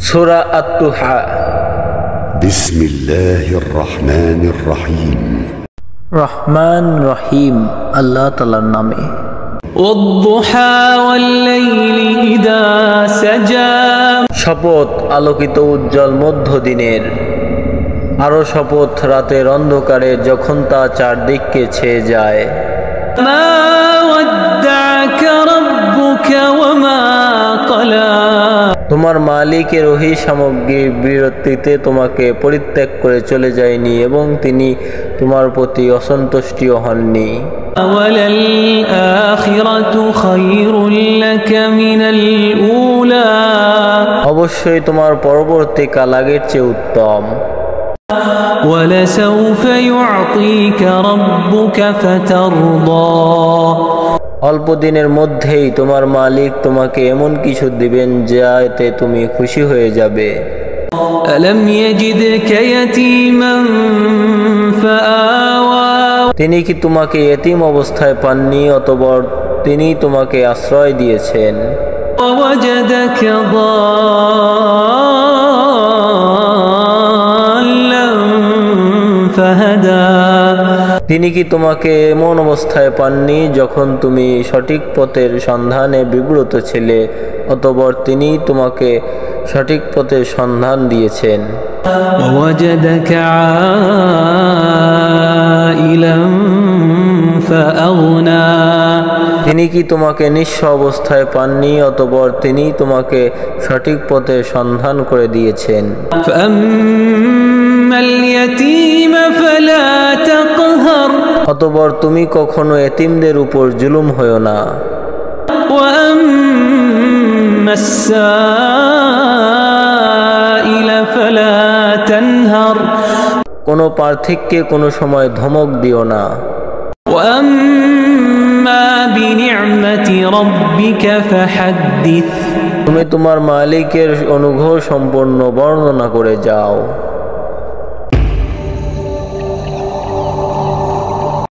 সূরা আত-তুহা। বিসমিল্লাহির রহমানির রহিম। রহমান রহিম আল্লাহ তাআলার নামে। ওয়াদ-দুহা ওয়াল-লাইলি ইযা সাজা। শপথ আলোকিত উজ্জ্বল মধ্যদিনের। আরো শপথ রাতের অন্ধকারে যখন তা চারদিককে ছেয়ে যায়। মা ওয়াদ্দা'কা রাব্বুকা ওয়া মা ক্বালা। তোমার মালিকের ওহী সামগ্রীর বিরতিতে তোমাকে পরিত্যাগ করে চলে যায়নি এবং তিনি তোমার প্রতি অসন্তুষ্টও হননি। ওয়ালাল আখিরাতু খায়রুল লাকা মিনাল উলা। অবশ্যই তোমার পরবর্তী কাল আগের চেয়ে উত্তম। ওয়ালাসাউফা ইউ'তিকা রাব্বুকা ফাতারদা। অল্প দিনের মধ্যেই তোমার মালিক তোমাকে এমন কিছু দিবেন যাতে তুমি খুশি হয়ে যাবে। আলাম ইয়াজিদকা ইয়াতীমান ফাআওয়া। তিনি কি তোমাকে এতিম অবস্থায় পাননি, অতঃপর তিনি তোমাকে আশ্রয় দিয়েছেন। ওয়াজাদাকা দাল্লান ফাহাদা। তিনি কি তোমাকে এমন অবস্থায় পাননি যখন তুমি সঠিক পথের সন্ধানে বিব্রত ছিলে, অতঃপর তিনি তোমাকে সঠিক পথের সন্ধান দিয়েছেন। ওয়াজাদাকা আইলান ফাআগনা। তিনি কি তোমাকে নিঃস্ব অবস্থায় পাননি, অতঃপর তিনি তোমাকে সঠিক পথের সন্ধান করে দিয়েছেন। ফাআম্মাল ইয়াতীমা ফালা তাকহার। অতঃপর তুমি কখনো এতিমদের উপর জুলুম হয়ো না। ওয়াম্মাস সাইলা ফালা তানহার। কোনো পার্থিককে কোনো সময় ধমক দিও না। ওয়াম্মা বিনি'মাতি রাব্বিকা ফাহাদ্দিস। তুমি তোমার মালিকের অনুগ্রহ সম্পন্ন বর্ণনা করে যাও।